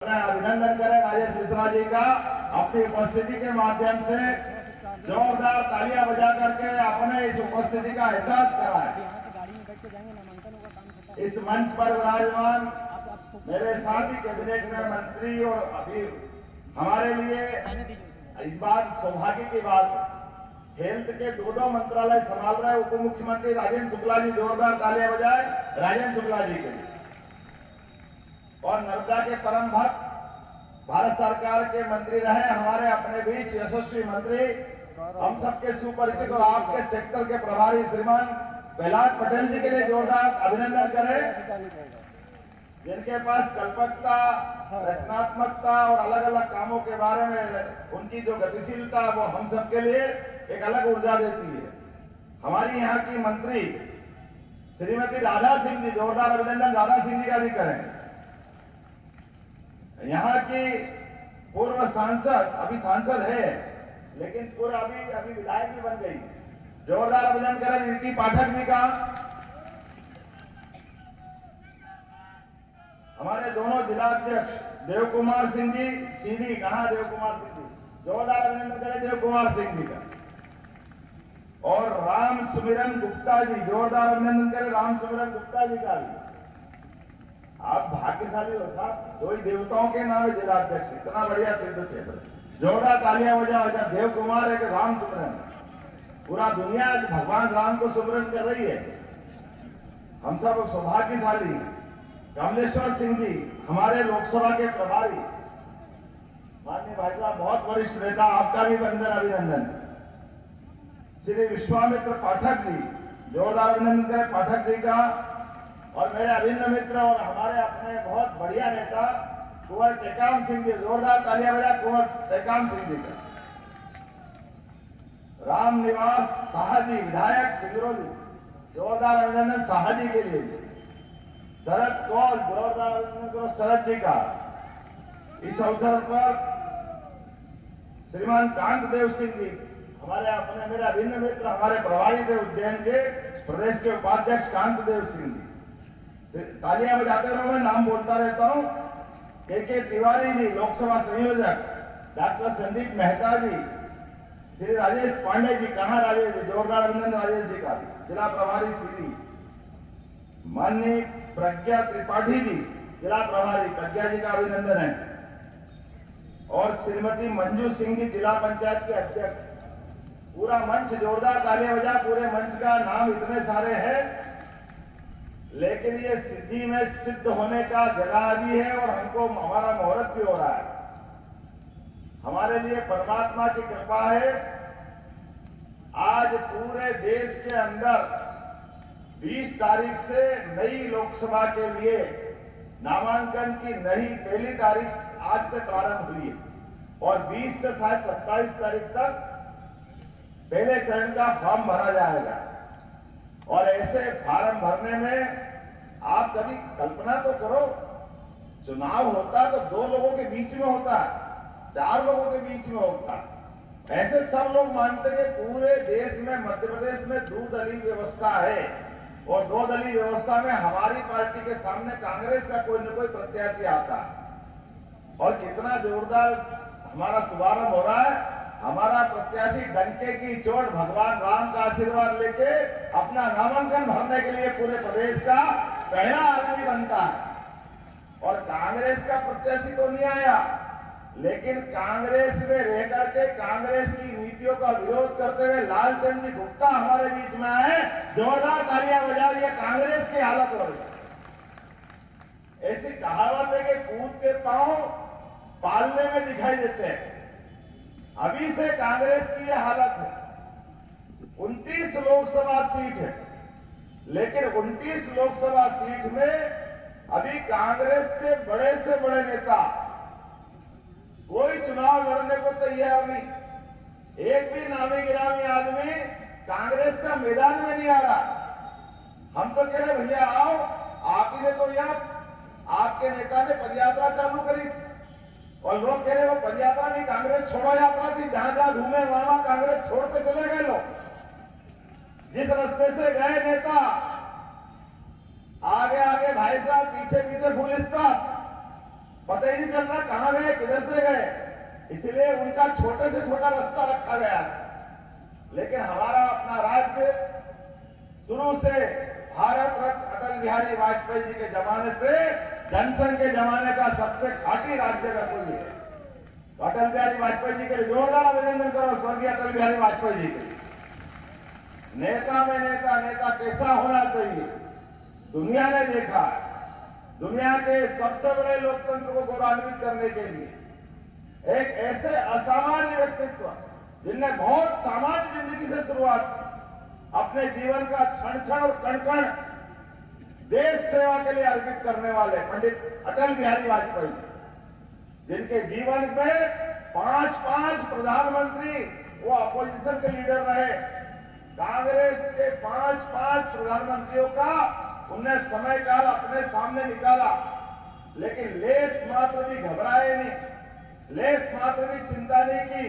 अभिनंदन करें राजेश मिश्रा जी का अपनी उपस्थिति के माध्यम से जोरदार तालियां बजा करके अपने इस उपस्थिति का एहसास कराएं। इस मंच पर विराजमान मेरे साथी कैबिनेट में मंत्री और अभी हमारे लिए इस बात सौभाग्य की बात है, हेल्थ के दो मंत्रालय संभाल रहे उप मुख्यमंत्री राजेंद्र शुक्ला जी, जोरदार तालियां बजाएं राजेंद्र शुक्ला जी के लिए। और नर्मदा के परम भक्त भारत सरकार के मंत्री रहे हमारे अपने बीच यशस्वी मंत्री, हम सबके सुपरिचित और आपके सेक्टर के प्रभारी श्रीमान प्रहलाद पटेल जी के लिए जोरदार अभिनंदन करें, जिनके पास कल्पकता, रचनात्मकता और अलग अलग कामों के बारे में उनकी जो गतिशीलता वो हम सबके लिए एक अलग ऊर्जा देती है। हमारी यहाँ की मंत्री श्रीमती राधा सिंह जी, जोरदार अभिनंदन राधा सिंह जी का भी करें। यहाँ की पूर्व सांसद, अभी सांसद है लेकिन पूर्व अभी विधायक भी बन गई, जोरदार अभिनंदन करें नीति पाठक जी का। हमारे दोनों जिला अध्यक्ष देव कुमार सिंह जी सीधी, कहा देव कुमार सिंह जी, जोरदार अभिनंदन करें देव कुमार सिंह जी का। और राम सुमिरन गुप्ता जी, जोरदार अभिनंदन करें राम सुमिरन गुप्ता जी का भी। आप भाग्यशाली हो साहब, दो ही देवताओं के नाम है जिला अध्यक्ष, इतना बढ़िया सिद्ध क्षेत्र, जोरदार तालियां बजाओ। देव कुमार है कि राम सुमिरन, पूरा दुनिया आज भगवान राम को सुमिरन कर रही है, हम सब सौभाग्यशाली हैं। कमलेश्वर सिंह जी हमारे लोकसभा के प्रभारी, माननीय भाई साहब बहुत वरिष्ठ नेता, आपका भी वंदन अभिनंदन। श्री विश्वामित्र पाठक जी, जोरदार अभिनंदन करें पाठक जी का। और मेरे अभिन्न मित्र और हमारे अपने बहुत बढ़िया नेता कुंवर टेकाम सिंह जी, जोरदार तालियां बजा कुंवर टेकाम सिंह जी का। राम निवास शाह जी विधायक सिंगरौली, जोरदार अभिनंदन शाह जी के लिए। शरद कौल, जोरदार अभिनंदन करो शरद जी का। इस अवसर पर श्रीमान कांत देव सिंह जी, हमारे अपने मेरे अभिन्न मित्र, हमारे प्रभारी थे उज्जैन के प्रदेश के उपाध्यक्ष कांत देव सिंह जी, तालियां बजाते रहो, मैं नाम बोलता रहता हूं। के तिवारी जी लोकसभा संयोजक, डॉक्टर संदीप मेहता जी, श्री राजेश पांडे जी, कहां राजेश जी, जोरदार अभिनंदन राजेश जी का, जिला प्रभारी सीधी। माननीय प्रज्ञा त्रिपाठी जी, जिला प्रभारी, प्रज्ञा जी का अभिनंदन है। और श्रीमती मंजू सिंह जी, जिला पंचायत के अध्यक्ष। पूरा मंच जोरदार तालियां बजा, पूरे मंच का नाम इतने सारे हैं, लेकिन ये सिद्धि में सिद्ध होने का जगह भी है और हमको हमारा मुहूर्त भी हो रहा है। हमारे लिए परमात्मा की कृपा है, आज पूरे देश के अंदर 20 तारीख से नई लोकसभा के लिए नामांकन की नई पहली तारीख आज से प्रारंभ हुई है और 20 से शायद 27 तारीख तक पहले चरण का फॉर्म भरा जाएगा। और ऐसे फार्म भरने में आप कभी कल्पना तो करो, चुनाव होता तो 2 लोगों के बीच में होता, 4 लोगों के बीच में होता। ऐसे सब लोग मानते कि पूरे देश में, मध्य प्रदेश में 2 दलीय व्यवस्था है और 2 दलीय व्यवस्था में हमारी पार्टी के सामने कांग्रेस का कोई न कोई प्रत्याशी आता। और कितना जोरदार हमारा शुभारंभ हो रहा है। हमारा प्रत्याशी डंके की चोट भगवान राम का आशीर्वाद लेके अपना नामांकन भरने के लिए पूरे प्रदेश का पहला आदमी बनता है। और कांग्रेस का प्रत्याशी तो नहीं आया, लेकिन कांग्रेस में रह करके कांग्रेस की नीतियों का विरोध करते हुए लालचंद जी गुप्ता हमारे बीच में आए, जोरदार तालियां बजाओ, ये कांग्रेस की हालत हो रही है। ऐसी कहावत है कि कूद के पांव पालने में दिखाई देते हैं। अभी से कांग्रेस की यह हालत है। 29 लोकसभा सीट है, लेकिन 29 लोकसभा सीट में अभी कांग्रेस के बड़े नेता कोई चुनाव लड़ने को तैयार नहीं। एक भी नामी गिरामी आदमी कांग्रेस का मैदान में नहीं आ रहा। हम तो कह रहे भैया आओ, आप ही ने तो यहाँ आपके नेता ने पदयात्रा चालू करी थी और लोग कह रहे वो पदयात्रा नहीं, कांग्रेस छोड़ो यात्रा थी। जहां जहां घूमे वहां कांग्रेस छोड़ते चले गए लोग। जिस रास्ते से गए नेता, आगे आगे भाई साहब, पीछे पीछे फुल स्टॉप। पता ही नहीं चल रहा कहां गए, किधर से गए। इसलिए उनका छोटे से छोटा रास्ता रखा गया है। लेकिन हमारा अपना राज्य शुरू से भारत रत्न अटल बिहारी वाजपेयी जी के जमाने से जनसंघ के जमाने का सबसे खाटी राज्य का कोई है। तो अटल बिहारी वाजपेयी जी के लिए जोरदार अभिनंदन करो, स्वर्गीय अटल बिहारी वाजपेयी जी के। नेता में नेता, नेता कैसा होना चाहिए दुनिया ने देखा है। दुनिया के सबसे बड़े लोकतंत्र को गौरवान्वित करने के लिए एक ऐसे असामान्य व्यक्तित्व जिनने बहुत सामान्य जिंदगी से शुरुआत की, अपने जीवन का क्षण क्षण और कण कण देश सेवा के लिए अर्पित करने वाले पंडित अटल बिहारी वाजपेयी, जिनके जीवन में 5 प्रधानमंत्री, वो अपोजिशन के लीडर रहे। कांग्रेस के 5 प्रधानमंत्रियों का उनने समय काल अपने सामने निकाला, लेकिन लेस मात्र भी घबराए नहीं, लेस मात्र भी चिंता नहीं की।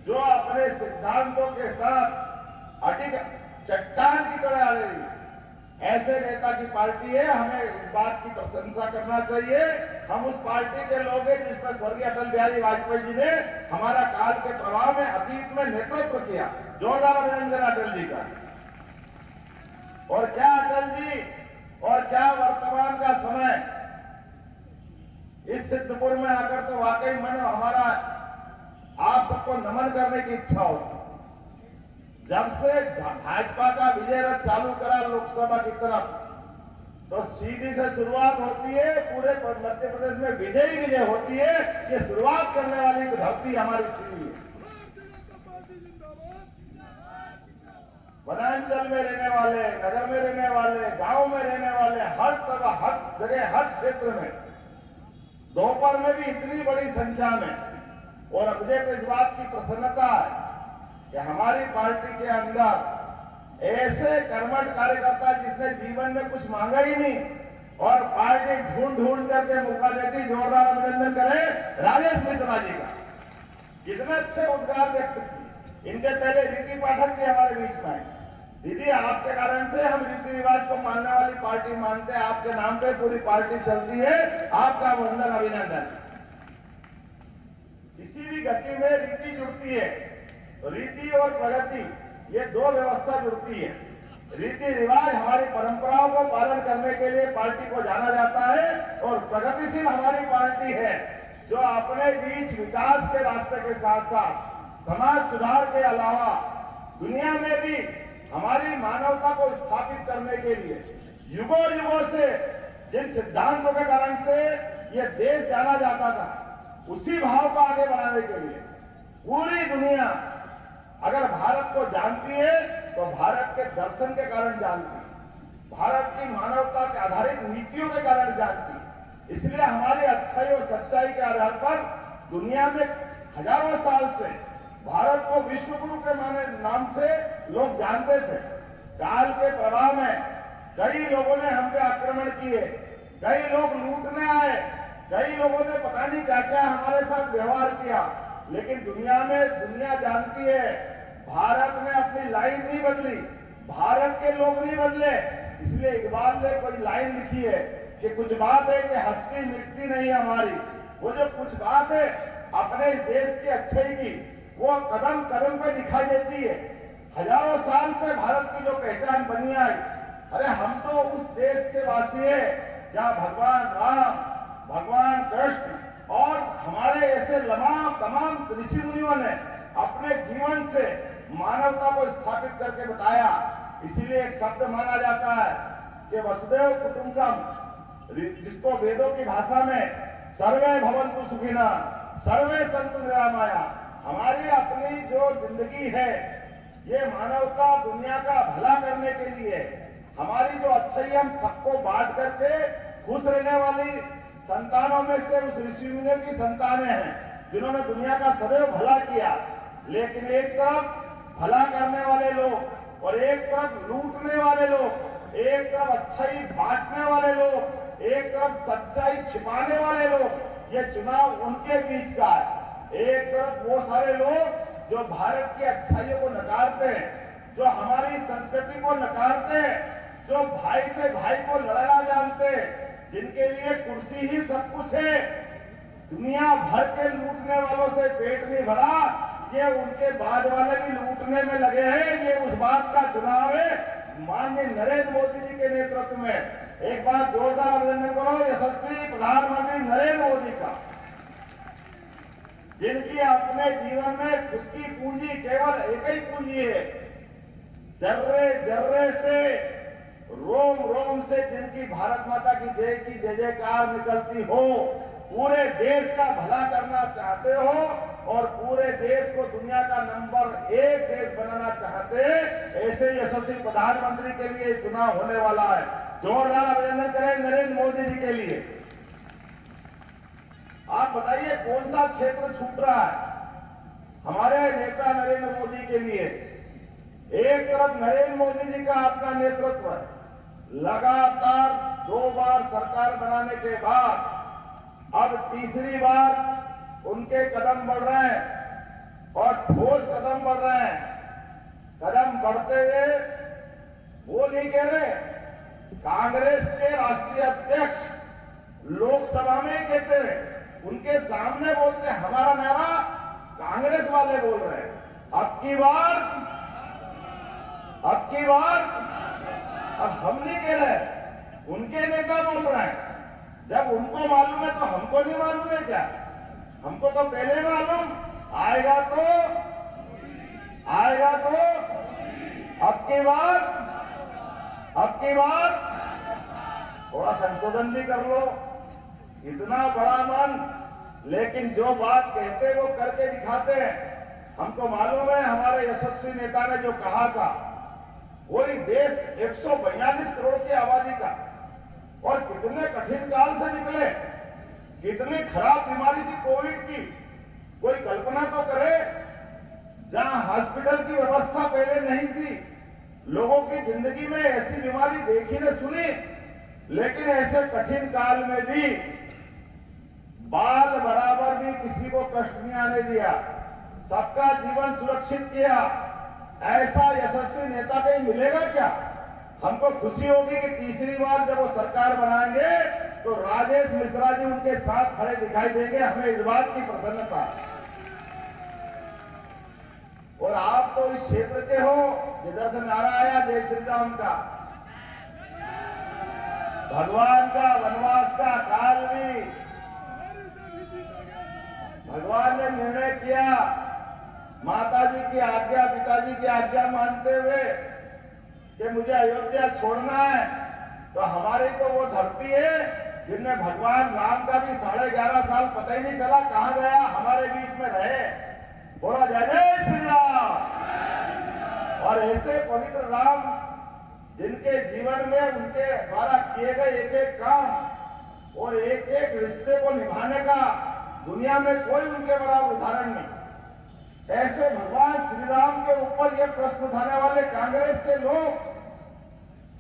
जो अपने सिद्धांतों के साथ अटिक चट्टान की तरह आ रही, ऐसे नेता की पार्टी है। हमें इस बात की प्रशंसा करना चाहिए। हम उस पार्टी के लोग हैं जिसमें स्वर्गीय अटल बिहारी वाजपेयी जी ने हमारा काल के प्रवाह में अतीत में नेतृत्व किया। जोरदार अभिनंदन अटल जी का। और क्या अटल जी, और क्या वर्तमान का समय। इस सिद्धपुर में आकर तो वाकई मन हमारा आप सबको नमन करने की इच्छा होती। जब से भाजपा का विजय रथ चालू करा लोकसभा की तरफ, तो सीधी से शुरुआत होती है, पूरे मध्य प्रदेश में विजय होती है। ये शुरुआत करने वाली धरती हमारी सीधी है। वनांचल में रहने वाले, नगर में रहने वाले, गांव में रहने वाले, हर तरह, हर जगह, हर क्षेत्र में दोपहर में भी इतनी बड़ी संख्या में। और मुझे तो इस बात की प्रसन्नता है कि हमारी पार्टी के अंदर ऐसे कर्मठ कार्यकर्ता जिसने जीवन में कुछ मांगा ही नहीं और पार्टी ढूंढ करके मौका देती। जोरदार अभिनंदन करें राजेश मिश्रा जी का। कितने अच्छे उद्गार व्यक्त किए। इनके पहले रीति पाठक जी हमारे बीच में आए। दीदी, आपके कारण से हम रीति रिवाज को मानने वाली पार्टी मानते हैं, आपके नाम पे पूरी पार्टी चलती है। आपका वंदन, अभिनंदन। किसी भी गति में रीति जुड़ती है, तो रीति और प्रगति, ये दो व्यवस्था जुड़ती है। रीति रिवाज हमारी परंपराओं को पालन करने के लिए पार्टी को जाना जाता है, और प्रगतिशील हमारी पार्टी है जो अपने बीच विकास के रास्ते के साथ साथ समाज सुधार के अलावा दुनिया में भी हमारी मानवता को स्थापित करने के लिए युगों से जिन सिद्धांतों के कारण से यह देश जाना जाता था, उसी भाव को आगे बढ़ाने के लिए पूरी दुनिया अगर भारत को जानती है तो भारत के दर्शन के कारण जानती है, भारत की मानवता के आधारित नीतियों के कारण जानती है। इसलिए हमारी अच्छाई और सच्चाई के आधार पर दुनिया में हजारों साल से भारत को विश्व गुरु के नाम से लोग जानते थे। काल के प्रवाह में कई लोगों ने हम पे आक्रमण किए, कई लोग लूटने आए, कई लोगों ने पता नहीं क्या क्या हमारे साथ व्यवहार किया, लेकिन दुनिया जानती है भारत ने अपनी लाइन नहीं बदली, भारत के लोग नहीं बदले। इसलिए इकबाल ने कोई लाइन लिखी है कि कुछ बात है कि हस्ती मिटती नहीं हमारी। वो जो कुछ बात है अपने इस देश की अच्छाई की, वो कदम कदम पे दिखाई देती है। हजारों साल से भारत की जो पहचान बनी आई, अरे हम तो उस देश के वासी हैं जहां भगवान राम, भगवान कृष्ण और हमारे ऐसे तमाम ऋषि मुनियों ने अपने जीवन से मानवता को स्थापित करके बताया। इसीलिए एक शब्द माना जाता है कि वसुदेव कुटुंबकम, जिसको वेदों की भाषा में सर्वे भवन्तु सुखिनः, सर्वे सन्तु निरामया। हमारी अपनी जो जिंदगी है ये मानवता दुनिया का भला करने के लिए, हमारी जो अच्छाई हम सबको बांट करके खुश रहने वाली संतानों में से उस ऋषि मुनियों की संतानें हैं जिन्होंने दुनिया का सदैव भला किया। लेकिन एक तरफ भला करने वाले लोग और एक तरफ लूटने वाले लोग, एक तरफ अच्छाई बांटने वाले लोग, एक तरफ सच्चाई छिपाने वाले लोग, ये चुनाव उनके बीच का है। एक तरफ वो सारे लोग जो भारत की अच्छाइयों को नकारते हैं, जो हमारी संस्कृति को नकारते हैं, जो भाई से भाई को लड़ना जानते हैं, जिनके लिए कुर्सी ही सब कुछ है, दुनिया भर के लूटने वालों से पेट नहीं भरा, ये उनके बाद वाले भी लूटने में लगे हैं। ये उस बात का चुनाव है माननीय नरेंद्र मोदी जी के नेतृत्व में। एक बार जोरदार अभिनंदन करो यशस्वी प्रधानमंत्री नरेंद्र मोदी का, जिनकी अपने जीवन में खुद की पूंजी केवल एक ही पूंजी है, जर्रे जर्रे से, रोम रोम से जिनकी भारत माता की जय जयकार निकलती हो, पूरे देश का भला करना चाहते हो और पूरे देश को दुनिया का नंबर 1 देश बनाना चाहते, ऐसे यशस्वी प्रधानमंत्री के लिए चुनाव होने वाला है। जोरदार अभिनंदन करें नरेंद्र मोदी जी के लिए। आप बताइए कौन सा क्षेत्र छूट रहा है हमारे नेता नरेंद्र मोदी के लिए? एक तरफ नरेंद्र मोदी जी का अपना नेतृत्व है, लगातार 2 बार सरकार बनाने के बाद अब तीसरी बार उनके कदम बढ़ रहे हैं और ठोस कदम बढ़ रहे हैं। कदम बढ़ते हुए वो नहीं कह रहे, कांग्रेस के राष्ट्रीय अध्यक्ष लोकसभा में कहते हैं, उनके सामने बोलते हैं, हमारा नारा कांग्रेस वाले बोल रहे हैं। अब की बार अब हम नहीं कह रहे, उनके नेता बोल रहे हैं। जब उनको मालूम है तो हमको नहीं मालूम है क्या? हमको तो पहले मालूम, आएगा तो अब की बार थोड़ा संशोधन भी कर लो। इतना बड़ा मन, लेकिन जो बात कहते वो करके दिखाते हैं। हमको मालूम है हमारे यशस्वी नेता ने जो कहा था, वही देश 142 करोड़ की आबादी का, और कितने कठिन काल से निकले, कितनी खराब बीमारी थी कोविड की, कोई कल्पना तो करे। जहां हॉस्पिटल की व्यवस्था पहले नहीं थी, लोगों की जिंदगी में ऐसी बीमारी देखी न सुनी, लेकिन ऐसे कठिन काल में भी बाल बराबर भी किसी को कष्ट नहीं आने दिया, सबका जीवन सुरक्षित किया। ऐसा यशस्वी नेता कहीं मिलेगा क्या? हमको खुशी होगी कि तीसरी बार जब वो सरकार बनाएंगे तो राजेश मिश्रा जी उनके साथ खड़े दिखाई देंगे। हमें इस बात की प्रसन्नता है। और आप तो इस क्षेत्र के हो जिधर से नारा आया जय श्री राम का, भगवान का वनवास का काल भी भगवान ने निर्णय किया, माताजी की आज्ञा, पिताजी की आज्ञा मानते हुए कि मुझे अयोध्या छोड़ना है। तो हमारी तो वो धरती है जिनमें भगवान राम का भी 11.5 साल पता ही नहीं चला कहां गया, हमारे बीच में रहे। बोला जय जय श्री राम। और ऐसे पवित्र राम जिनके जीवन में उनके द्वारा किए गए एक एक काम और एक एक रिश्ते को निभाने का दुनिया में कोई उनके बराबर उदाहरण नहीं। ऐसे भगवान श्री राम के ऊपर ये प्रश्न उठाने वाले कांग्रेस के लोग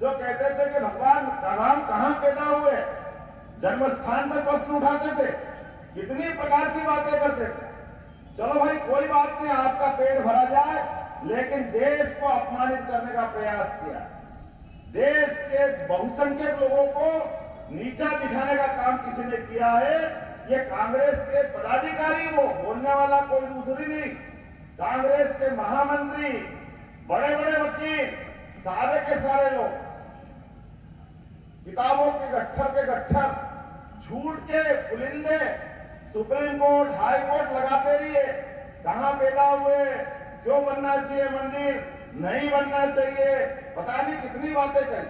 जो कहते थे कि भगवान राम कहां पैदा हुए, जन्म स्थान पर प्रश्न उठाते थे, कितनी प्रकार की बातें करते थे। चलो भाई कोई बात नहीं, आपका पेट भरा जाए, लेकिन देश को अपमानित करने का प्रयास किया, देश के बहुसंख्यक लोगों को नीचा दिखाने का काम किसी ने किया है। ये कांग्रेस के पदाधिकारी, वो बोलने वाला कोई दूसरी नहीं, कांग्रेस के महामंत्री, बड़े बड़े वकील, सारे के सारे लोग किताबों के गट्ठर झूठ के पुलिंदे सुप्रीम कोर्ट, हाई कोर्ट लगाते रहिए। कहां पैदा हुए, क्यों बनना चाहिए मंदिर, नहीं बनना चाहिए, पता नहीं कितनी बातें करी।